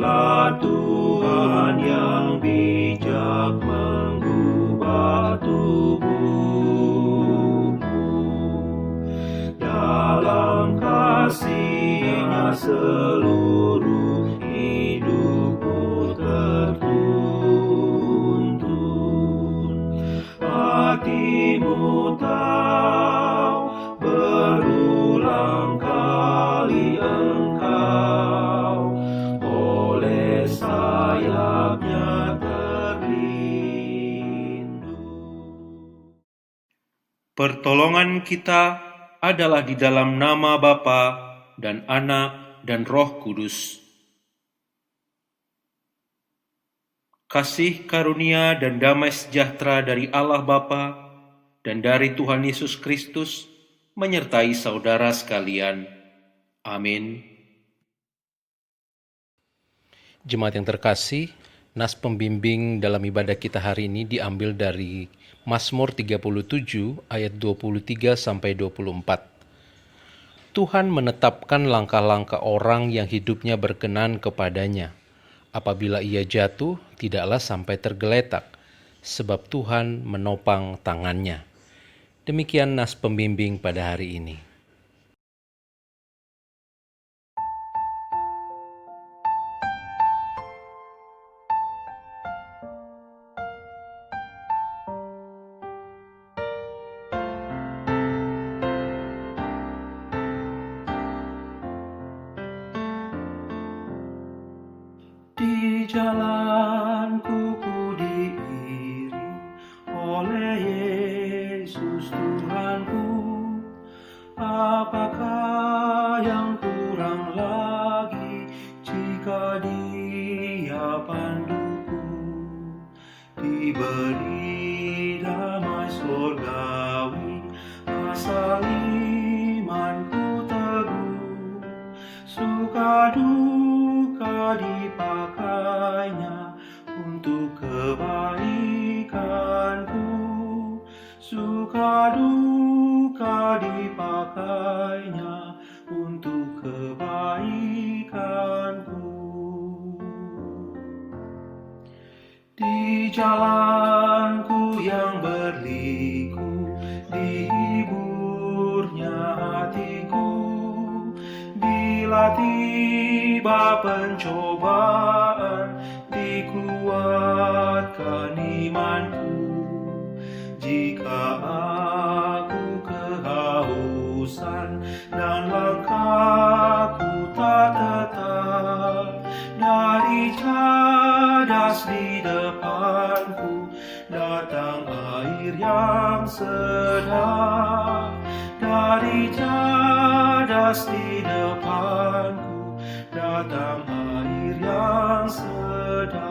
Biarlah Tuhan yang bijak mengubah tubuhmu dalam kasih-Nya seluruh hidupmu tertuntun. Hatimu tahu berulang kali engkau oleh sayap-Nya terlindung. Pertolongan kita adalah di dalam nama Bapa dan Anak dan Roh Kudus. Kasih karunia dan damai sejahtera dari Allah Bapa dan dari Tuhan Yesus Kristus menyertai saudara sekalian. Amin. Jemaat yang terkasih, nas pembimbing dalam ibadah kita hari ini diambil dari Mazmur 37 ayat 23 sampai 24. Tuhan menetapkan langkah-langkah orang yang hidupnya berkenan kepadanya. Apabila ia jatuh, tidaklah sampai tergeletak, sebab Tuhan menopang tangannya. Demikian nas pembimbing pada hari ini. Di jalanku ku diiring oleh Yesus Tuhanku. Apakah yang kurang lagi jika Dia panduku? Diberi damai surgawi, asal imanku teguh. Suka duka dipakainya untuk kebaikanku. Suka duka dipakainya untuk kebaikanku. Di jalanku yang berliku, dihiburnya hatiku. Bila tiba pencobaan, dikuatkan imanku. Jika aku kehausan dan langkahku tak tetap, dari cadas di depanku datang air yang sedap. Dari cadas di depanku datang air yang sedap.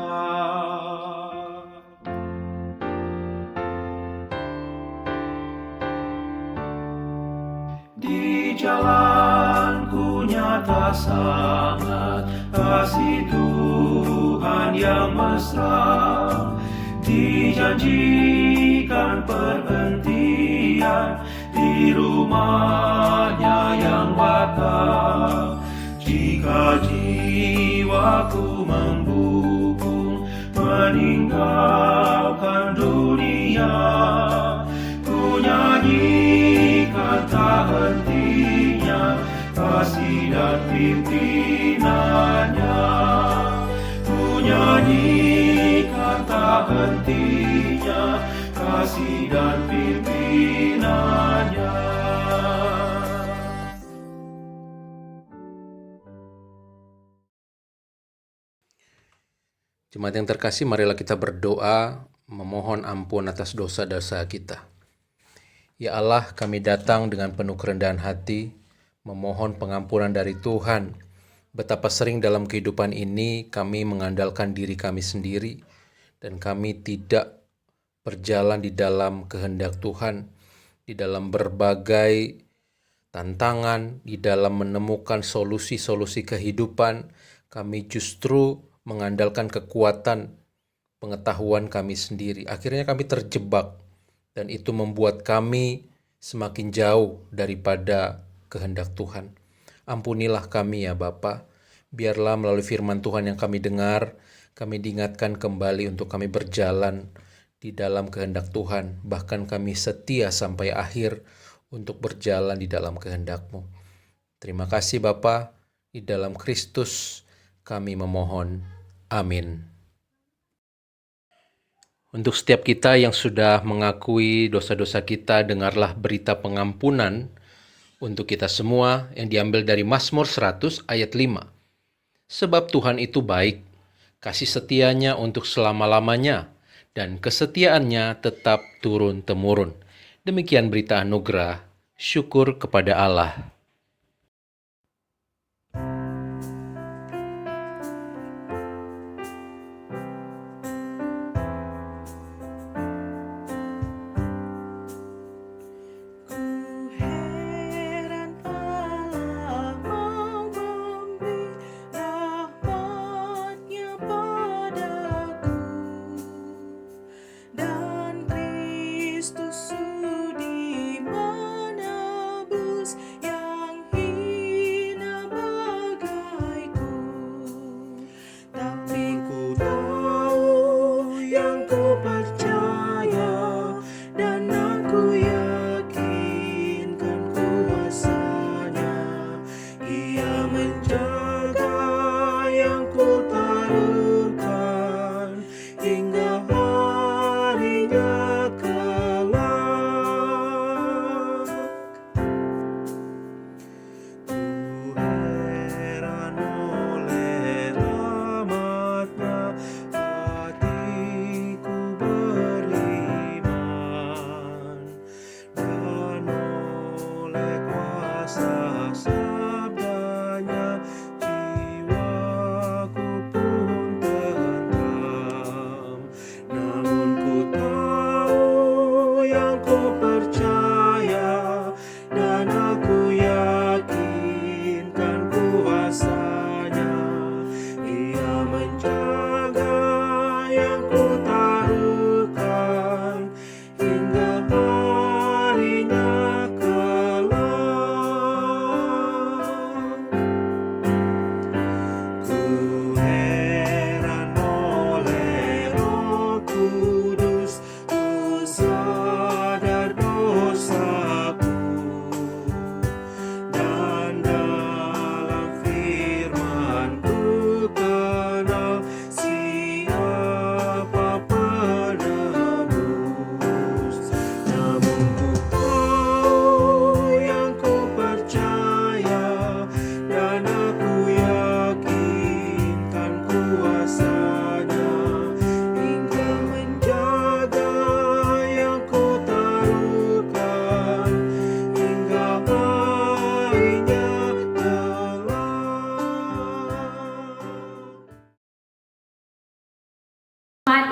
Di jalanku nyata sangat kasih Tuhan yang mesra. Dijanjikan perhentian di rumah-Nya yang bakal. Jika jiwaku membungkuk meninggalkan dunia, ku nyanyikan tak hentinya kasih dan pimpinannya. Ku nyanyikan tak hentinya kasih dan pimpinannya. Jemaat yang terkasih, marilah kita berdoa memohon ampun atas dosa-dosa kita. Ya Allah, kami datang dengan penuh kerendahan hati, memohon pengampunan dari Tuhan. Betapa sering dalam kehidupan ini kami mengandalkan diri kami sendiri, dan kami tidak berjalan di dalam kehendak Tuhan, di dalam berbagai tantangan, di dalam menemukan solusi-solusi kehidupan. Kami justru mengandalkan kekuatan pengetahuan kami sendiri. Akhirnya kami terjebak, dan itu membuat kami semakin jauh daripada kehendak Tuhan. Ampunilah kami ya Bapa. Biarlah melalui firman Tuhan yang kami dengar, kami diingatkan kembali untuk kami berjalan di dalam kehendak Tuhan. Bahkan kami setia sampai akhir untuk berjalan di dalam kehendak-Mu. Terima kasih Bapa, di dalam Kristus kami memohon. Amin. Untuk setiap kita yang sudah mengakui dosa-dosa kita, dengarlah berita pengampunan untuk kita semua yang diambil dari Mazmur 100 ayat 5. Sebab Tuhan itu baik, kasih setianya untuk selama-lamanya, dan kesetiaannya tetap turun-temurun. Demikian berita anugerah, syukur kepada Allah.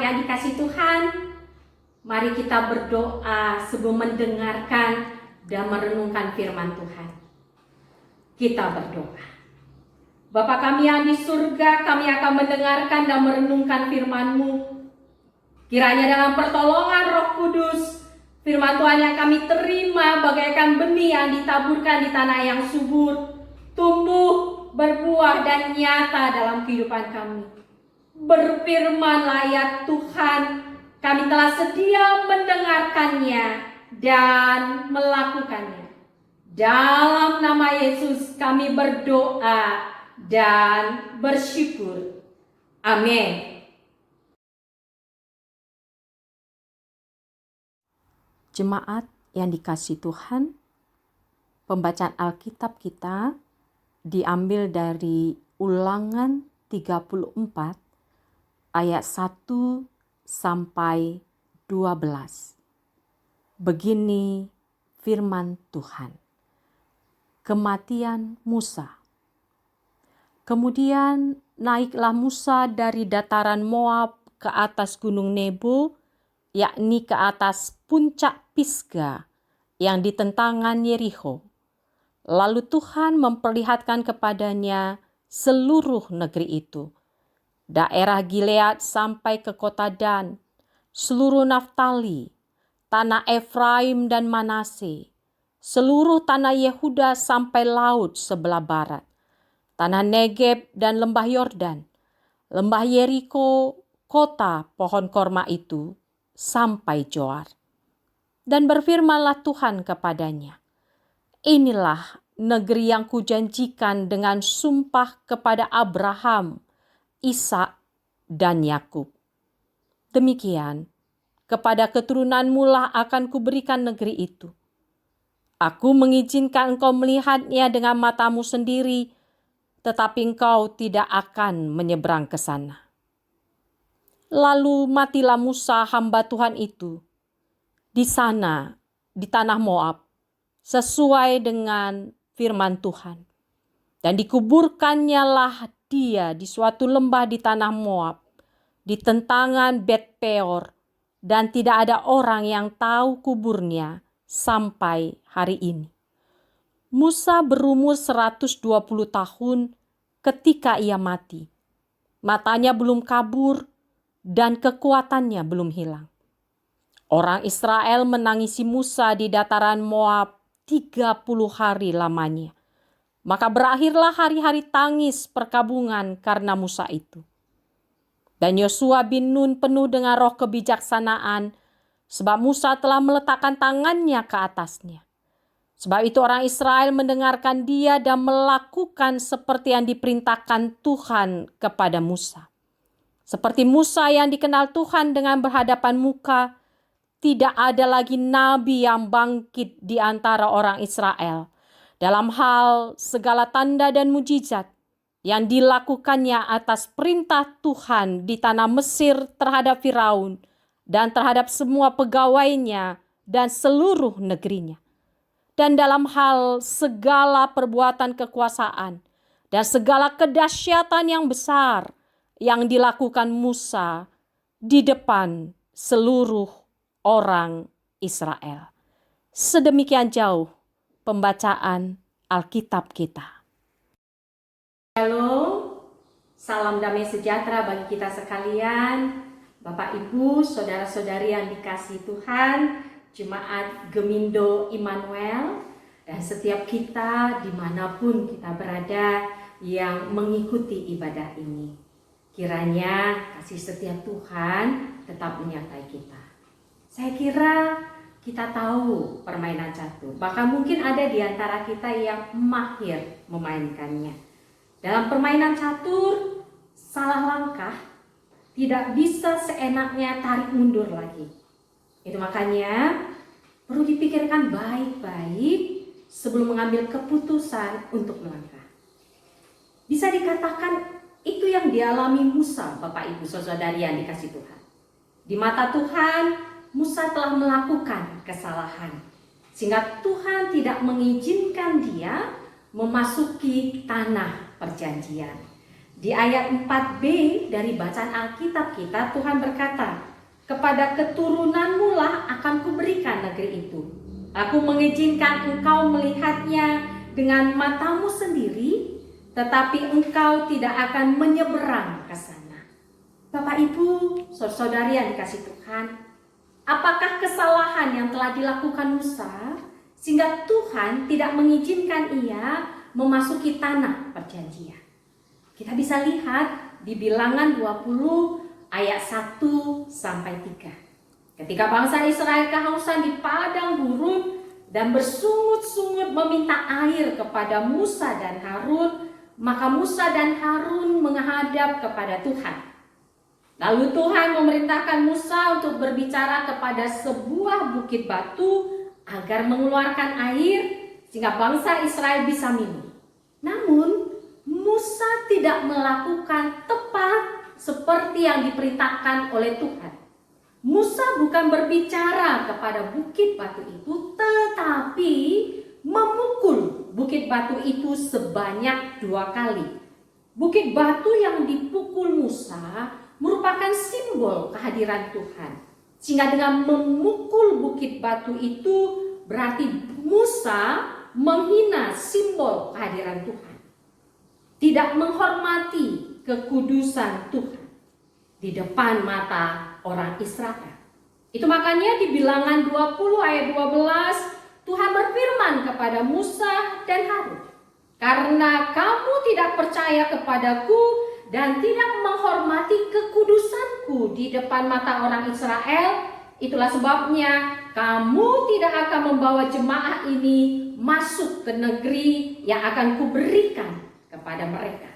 Yang dikasih Tuhan, mari kita berdoa sebelum mendengarkan dan merenungkan firman Tuhan. Kita berdoa. Bapa kami yang di surga, kami akan mendengarkan dan merenungkan firman-Mu. Kiranya dengan pertolongan Roh Kudus, firman Tuhan yang kami terima bagaikan benih yang ditaburkan di tanah yang subur, tumbuh, berbuah dan nyata dalam kehidupan kami. Berfirmanlah ya Tuhan, kami telah sedia mendengarkannya dan melakukannya. Dalam nama Yesus kami berdoa dan bersyukur. Amin. Jemaat yang dikasihi Tuhan, pembacaan Alkitab kita diambil dari Ulangan 34 ayat 1 sampai 12. Begini firman Tuhan. Kematian Musa. Kemudian naiklah Musa dari dataran Moab ke atas gunung Nebo, yakni ke atas puncak Pisga yang di tentangan Yerikho. Lalu Tuhan memperlihatkan kepadanya seluruh negeri itu, daerah Gilead sampai ke kota Dan, seluruh Naftali, tanah Efraim dan Manase, seluruh tanah Yehuda sampai laut sebelah barat, tanah Negeb dan lembah Yordan, lembah Yeriko, kota pohon korma itu, sampai Joar. Dan berfirmanlah Tuhan kepadanya, inilah negeri yang kujanjikan dengan sumpah kepada Abraham, Ishak, dan Yakub. Demikian, kepada keturunanmu lah akan kuberikan negeri itu. Aku mengizinkan engkau melihatnya dengan matamu sendiri, tetapi engkau tidak akan menyeberang ke sana. Lalu matilah Musa hamba Tuhan itu di sana, di tanah Moab, sesuai dengan firman Tuhan. Dan dikuburkannya lah dia di suatu lembah di tanah Moab, di tentangan Bet Peor, dan tidak ada orang yang tahu kuburnya sampai hari ini. Musa berumur 120 tahun ketika ia mati. Matanya belum kabur dan kekuatannya belum hilang. Orang Israel menangisi Musa di dataran Moab 30 hari lamanya. Maka berakhirlah hari-hari tangis perkabungan karena Musa itu. Dan Yosua bin Nun penuh dengan roh kebijaksanaan, sebab Musa telah meletakkan tangannya ke atasnya. Sebab itu orang Israel mendengarkan dia dan melakukan seperti yang diperintahkan Tuhan kepada Musa. Seperti Musa yang dikenal Tuhan dengan berhadapan muka, tidak ada lagi nabi yang bangkit di antara orang Israel dalam hal segala tanda dan mujizat yang dilakukannya atas perintah Tuhan di tanah Mesir terhadap Firaun dan terhadap semua pegawainya dan seluruh negerinya. Dan dalam hal segala perbuatan kekuasaan dan segala kedahsyatan yang besar yang dilakukan Musa di depan seluruh orang Israel. Sedemikian jauh pembacaan Alkitab kita. Halo, salam damai sejahtera bagi kita sekalian, Bapak Ibu, saudara-saudari yang dikasihi Tuhan, Jemaat Gemindo Immanuel, dan setiap kita dimanapun kita berada yang mengikuti ibadah ini. Kiranya kasih setiap Tuhan tetap menyertai kita. Saya kira kita tahu permainan catur, bahkan mungkin ada di antara kita yang mahir memainkannya. Dalam permainan catur, salah langkah tidak bisa seenaknya tarik mundur lagi. Itu makanya perlu dipikirkan baik-baik sebelum mengambil keputusan untuk melangkah. Bisa dikatakan itu yang dialami Musa, Bapak Ibu saudari yang dikasihi Tuhan. Di mata Tuhan, Musa telah melakukan kesalahan, sehingga Tuhan tidak mengizinkan dia memasuki tanah perjanjian. Di ayat 4b dari bacaan Alkitab kita, Tuhan berkata, kepada keturunanmu lah akan kuberikan negeri itu. Aku mengizinkan engkau melihatnya dengan matamu sendiri, tetapi engkau tidak akan menyeberang ke sana. Bapak Ibu, saudari yang dikasihi Tuhan, apakah kesalahan yang telah dilakukan Musa sehingga Tuhan tidak mengizinkan ia memasuki tanah perjanjian? Kita bisa lihat di Bilangan 20 ayat 1 sampai 3. Ketika bangsa Israel kehausan di padang gurun dan bersungut-sungut meminta air kepada Musa dan Harun, maka Musa dan Harun menghadap kepada Tuhan. Lalu Tuhan memerintahkan Musa untuk berbicara kepada sebuah bukit batu agar mengeluarkan air sehingga bangsa Israel bisa minum. Namun Musa tidak melakukan tepat seperti yang diperintahkan oleh Tuhan. Musa bukan berbicara kepada bukit batu itu, tetapi memukul bukit batu itu sebanyak 2 kali. Bukit batu yang dipukul Musa merupakan simbol kehadiran Tuhan. Sehingga dengan memukul bukit batu itu berarti Musa menghina simbol kehadiran Tuhan. Tidak menghormati kekudusan Tuhan di depan mata orang Israel. Itu makanya di Bilangan 20 ayat 12 Tuhan berfirman kepada Musa dan Harun, karena kamu tidak tidak percaya kepadaku dan tidak menghormati kekudusanku di depan mata orang Israel, itulah sebabnya kamu tidak akan membawa jemaah ini masuk ke negeri yang akan kuberikan kepada mereka.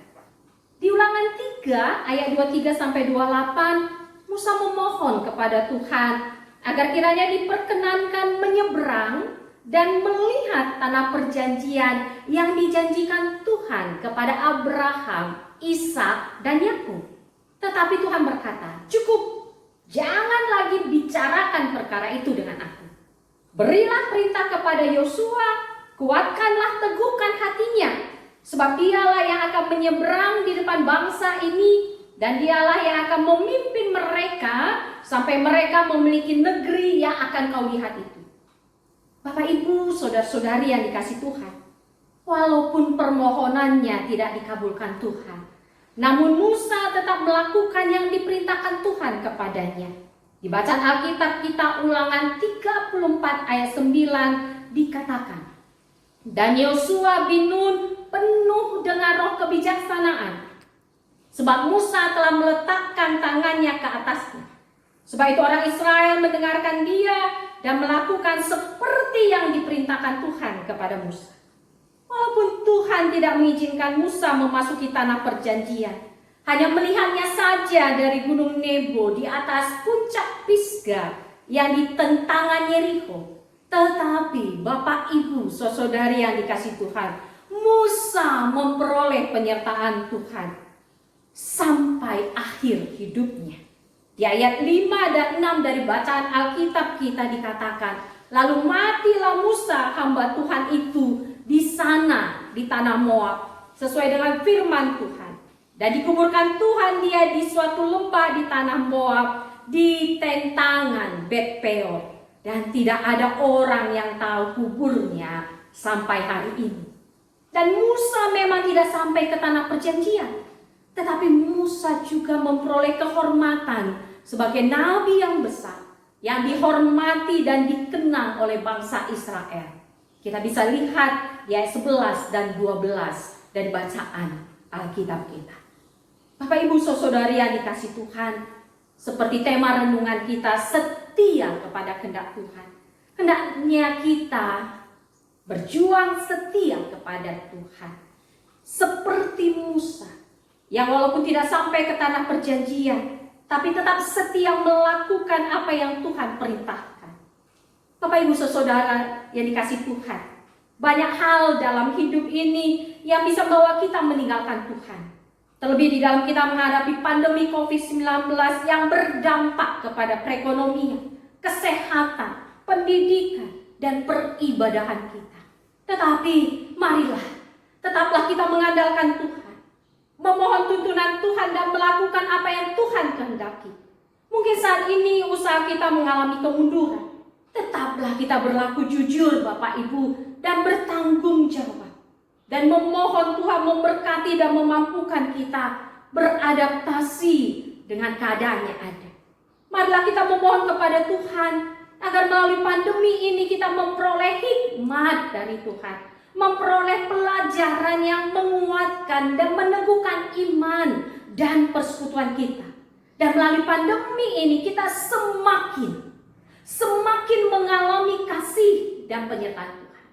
Di Ulangan 3 ayat 23-28, Musa memohon kepada Tuhan agar kiranya diperkenankan menyeberang dan melihat tanah perjanjian yang dijanjikan Tuhan kepada Abraham, Ishak, dan Yakub. Tetapi Tuhan berkata, cukup, jangan lagi bicarakan perkara itu dengan aku. Berilah perintah kepada Yosua, kuatkanlah, teguhkan hatinya, sebab dialah yang akan menyeberang di depan bangsa ini, dan dialah yang akan memimpin mereka sampai mereka memiliki negeri yang akan kau lihat itu. Bapak, Ibu, saudara-saudari yang dikasihi Tuhan, walaupun permohonannya tidak dikabulkan Tuhan, namun Musa tetap melakukan yang diperintahkan Tuhan kepadanya. Di bacaan Alkitab kita Ulangan 34 ayat 9 dikatakan, dan Yosua bin Nun penuh dengan roh kebijaksanaan, sebab Musa telah meletakkan tangannya ke atasnya. Sebab itu orang Israel mendengarkan dia dan melakukan seperti yang diperintahkan Tuhan kepada Musa. Walaupun Tuhan tidak mengizinkan Musa memasuki tanah perjanjian, hanya melihatnya saja dari gunung Nebo di atas puncak Pisga yang di tentangan Yerikho. Tetapi Bapak, Ibu, saudari yang dikasihi Tuhan, Musa memperoleh penyertaan Tuhan sampai akhir hidupnya. Di ayat 5 dan 6 dari bacaan Alkitab kita dikatakan, lalu matilah Musa hamba Tuhan itu di sana di tanah Moab sesuai dengan firman Tuhan. Dan dikuburkan Tuhan dia di suatu lembah di tanah Moab di tentangan Bet Peor. Dan tidak ada orang yang tahu kuburnya sampai hari ini. Dan Musa memang tidak sampai ke tanah perjanjian, tetapi Musa juga memperoleh kehormatan sebagai nabi yang besar, yang dihormati dan dikenang oleh bangsa Israel. Kita bisa lihat di ayat 11 dan 12 dari bacaan Alkitab kita. Bapak, Ibu, saudari yang dikasihi Tuhan, seperti tema renungan kita, setia kepada kehendak Tuhan. Hendaknya kita berjuang setia kepada Tuhan. Seperti Musa, yang walaupun tidak sampai ke tanah perjanjian, tapi tetap setia melakukan apa yang Tuhan perintahkan. Bapak, Ibu, saudara yang dikasihi Tuhan, banyak hal dalam hidup ini yang bisa membawa kita meninggalkan Tuhan. Terlebih di dalam kita menghadapi pandemi COVID-19 yang berdampak kepada perekonomian, kesehatan, pendidikan, dan peribadahan kita. Tetapi marilah, tetaplah kita mengandalkan Tuhan, memohon tuntunan Tuhan dan melakukan apa yang Tuhan kehendaki. Mungkin saat ini usaha kita mengalami kemunduran. Tetaplah kita berlaku jujur, Bapak, Ibu, dan bertanggung jawab. Dan memohon Tuhan memberkati dan memampukan kita beradaptasi dengan keadaan yang ada. Marilah kita memohon kepada Tuhan agar melalui pandemi ini kita memperoleh hikmat dari Tuhan, memperoleh pelajaran yang menguatkan dan meneguhkan iman dan persekutuan kita. Dan melalui pandemi ini kita semakin mengalami kasih dan penyertaan Tuhan.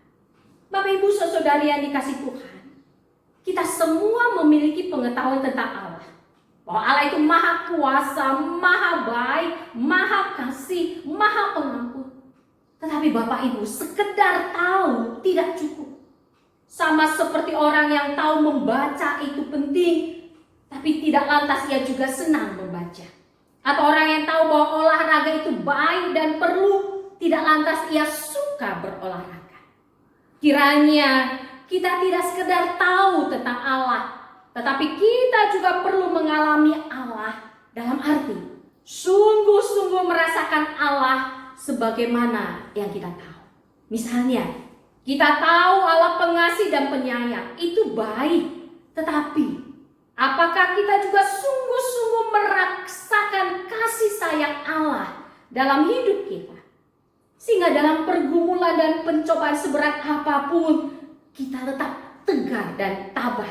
Bapak, Ibu, saudari yang dikasihi Tuhan, kita semua memiliki pengetahuan tentang Allah. Bahwa Allah itu maha kuasa, maha baik, maha kasih, maha pengampun. Tetapi Bapak, Ibu, sekedar tahu tidak cukup. Sama seperti orang yang tahu membaca itu penting, tapi tidak lantas ia juga senang membaca. Atau orang yang tahu bahwa olahraga itu baik dan perlu, tidak lantas ia suka berolahraga. Kiranya kita tidak sekedar tahu tentang Allah, tetapi kita juga perlu mengalami Allah dalam arti sungguh-sungguh merasakan Allah sebagaimana yang kita tahu. Misalnya, kita tahu Allah pengasih dan penyayang, itu baik. Tetapi, apakah kita juga sungguh-sungguh merasakan kasih sayang Allah dalam hidup kita? Sehingga dalam pergumulan dan pencobaan seberat apapun, kita tetap tegar dan tabah.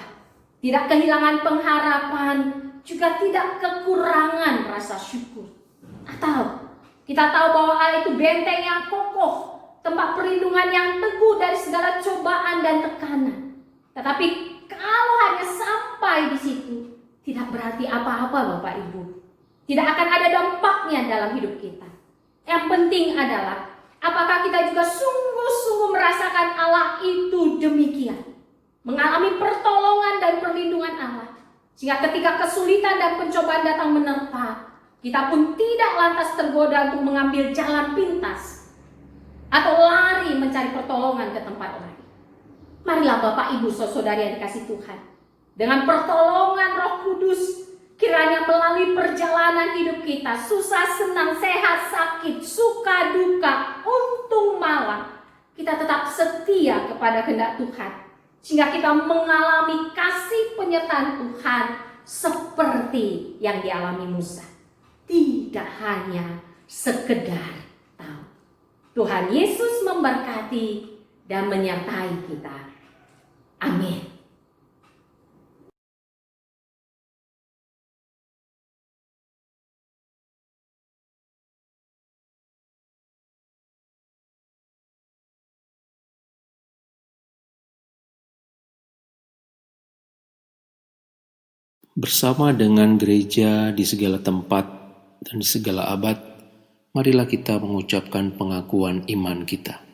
tidak kehilangan pengharapan, juga tidak kekurangan rasa syukur. Atau kita tahu bahwa Allah itu benteng yang kokoh, tempat perlindungan yang teguh dari segala cobaan dan tekanan. Tetapi kalau hanya sampai di situ, tidak berarti apa-apa Bapak Ibu. Tidak akan ada dampaknya dalam hidup kita. Yang penting adalah apakah kita juga sungguh-sungguh merasakan Allah itu demikian. Mengalami pertolongan dan perlindungan Allah. Sehingga ketika kesulitan dan pencobaan datang menerpa, kita pun tidak lantas tergoda untuk mengambil jalan pintas atau lari mencari pertolongan ke tempat lain. Marilah Bapak Ibu saudari yang dikasih Tuhan, dengan pertolongan Roh Kudus, kiranya melalui perjalanan hidup kita, susah senang, sehat sakit, suka duka, untung malang, kita tetap setia kepada kehendak Tuhan, sehingga kita mengalami kasih penyertaan Tuhan seperti yang dialami Musa. Tidak hanya sekedar tahu. Tuhan Yesus memberkati dan menyertai kita. Amin. Bersama dengan gereja di segala tempat dan di segala abad, marilah kita mengucapkan pengakuan iman kita.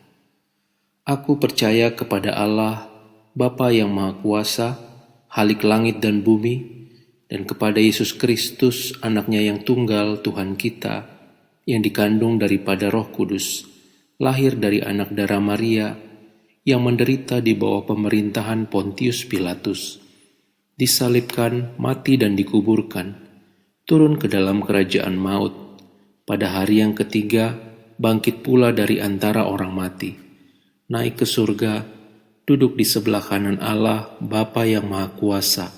Aku percaya kepada Allah, Bapa yang Maha Kuasa, Halik langit dan bumi, dan kepada Yesus Kristus, Anaknya yang tunggal, Tuhan kita, yang dikandung daripada Roh Kudus, lahir dari anak darah Maria, yang menderita di bawah pemerintahan Pontius Pilatus, disalibkan, mati dan dikuburkan, turun ke dalam kerajaan maut, pada hari yang ketiga bangkit pula dari antara orang mati, naik ke surga, duduk di sebelah kanan Allah Bapa yang Maha Kuasa,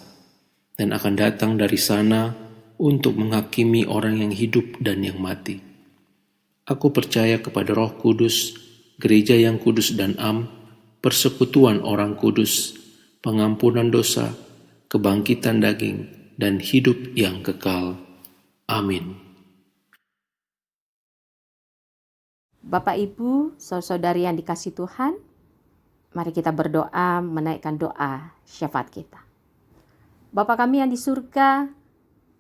dan akan datang dari sana untuk menghakimi orang yang hidup dan yang mati. Aku percaya kepada Roh Kudus, gereja yang kudus dan am, persekutuan orang kudus, pengampunan dosa, kebangkitan daging, dan hidup yang kekal. Amin. Bapak Ibu, saudari yang dikasih Tuhan, mari kita berdoa menaikkan doa syafaat kita. Bapa kami yang di surga,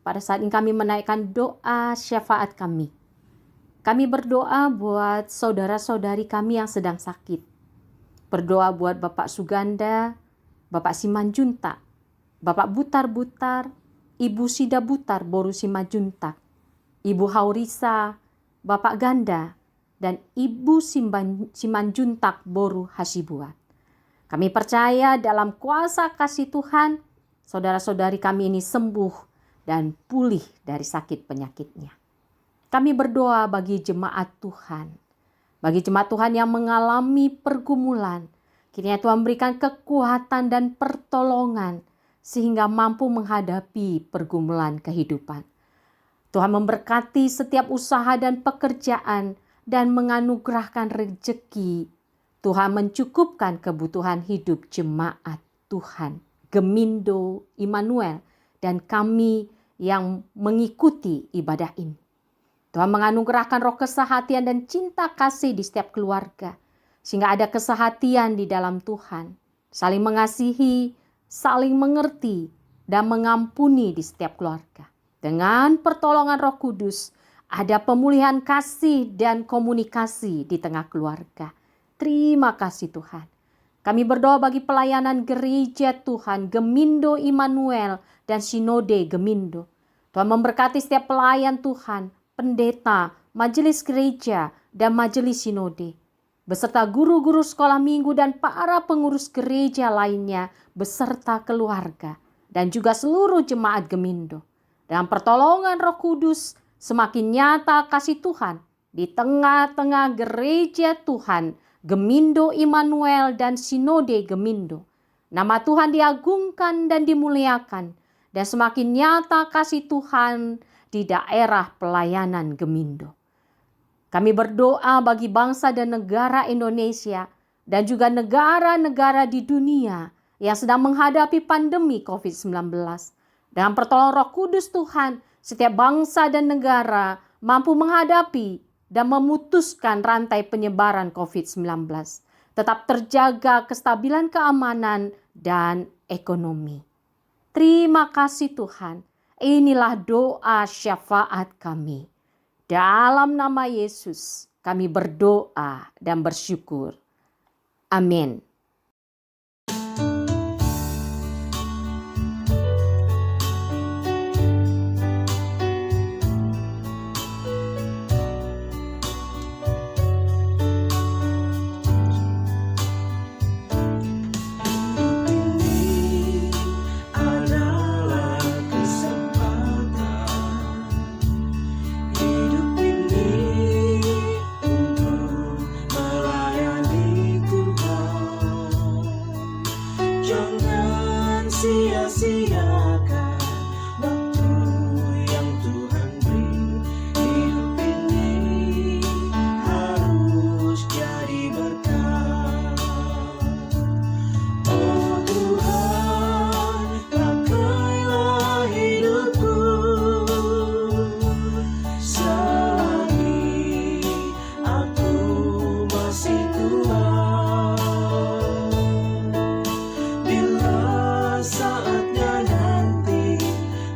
pada saat ini kami menaikkan doa syafaat kami. Kami berdoa buat saudara-saudari kami yang sedang sakit. Berdoa buat Bapak Suganda, Bapak Simanjuntak, Bapak Butar-Butar, Ibu Sida Butar Boru Simanjuntak, Ibu Haurisa, Bapak Ganda, dan Ibu Simanjuntak Boru Hasibuat. Kami percaya dalam kuasa kasih Tuhan, saudara-saudari kami ini sembuh dan pulih dari sakit penyakitnya. Kami berdoa bagi jemaat Tuhan, bagi jemaat Tuhan yang mengalami pergumulan, kiranya Tuhan berikan kekuatan dan pertolongan, sehingga mampu menghadapi pergumulan kehidupan. Tuhan memberkati setiap usaha dan pekerjaan dan menganugerahkan rezeki. Tuhan mencukupkan kebutuhan hidup jemaat Tuhan, Gemindo Immanuel, dan kami yang mengikuti ibadah ini. Tuhan menganugerahkan roh kesehatian dan cinta kasih di setiap keluarga, sehingga ada kesehatian di dalam Tuhan, saling mengasihi, saling mengerti, dan mengampuni di setiap keluarga. Dengan pertolongan Roh Kudus, ada pemulihan kasih dan komunikasi di tengah keluarga. Terima kasih Tuhan. Kami berdoa bagi pelayanan gereja Tuhan, Gemindo Immanuel dan Sinode Gemindo. Tuhan memberkati setiap pelayan Tuhan, pendeta, majelis gereja, dan majelis sinode, beserta guru-guru sekolah minggu dan para pengurus gereja lainnya, beserta keluarga, dan juga seluruh jemaat Gemindo. Dengan pertolongan Roh Kudus, semakin nyata kasih Tuhan di tengah-tengah gereja Tuhan, Gemindo Immanuel dan Sinode Gemindo. Nama Tuhan diagungkan dan dimuliakan, dan semakin nyata kasih Tuhan di daerah pelayanan Gemindo. Kami berdoa bagi bangsa dan negara Indonesia dan juga negara-negara di dunia yang sedang menghadapi pandemi COVID-19. Dengan pertolongan Roh Kudus Tuhan, setiap bangsa dan negara mampu menghadapi dan memutuskan rantai penyebaran COVID-19. Tetap terjaga kestabilan keamanan dan ekonomi. Terima kasih Tuhan. Inilah doa syafaat kami. Dalam nama Yesus kami berdoa dan bersyukur. Amin. Sia-siakan waktu yang Tuhan beri. Hidup ini harus jadi berkat. Oh Tuhan, pakailah hidupku selagi aku masih kuat. Bila saatnya nanti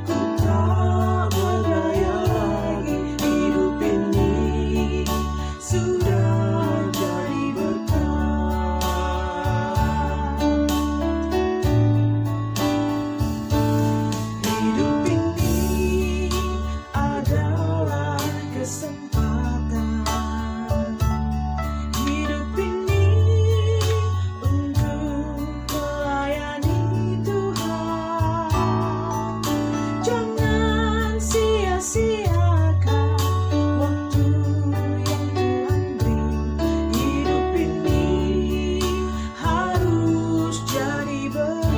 ku tak berdaya lagi, hidup ini sudah jadi berkat. Hidup ini adalah kesempatan. Hidup ini untuk melayani Tuhan. Jangan sia-siakan waktu yang Tuhan beri. Hidup ini harus jadi berkat.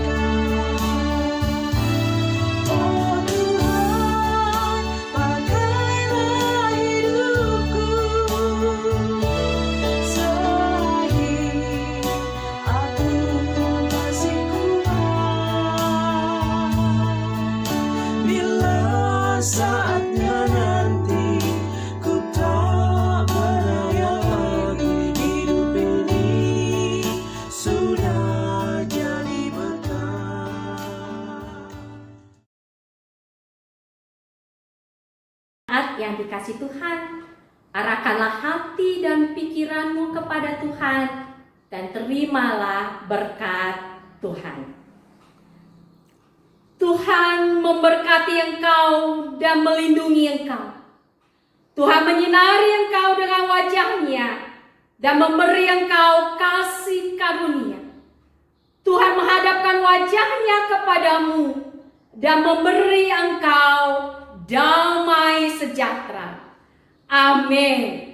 Oh Tuhan, pakailah hidupku selagi aku masih kuat. Bila saatnya nanti ku tak berdaya lagi, hidup ini sudah jadi berkat. Saat yang dikasih Tuhan, arahkanlah hati dan pikiranmu kepada Tuhan dan terimalah berkat Tuhan. Tuhan memberkati engkau dan melindungi engkau. Tuhan menyinari engkau dengan wajah-Nya dan memberi engkau kasih karunia. Tuhan menghadapkan wajah-Nya kepadamu dan memberi engkau damai sejahtera. Amin.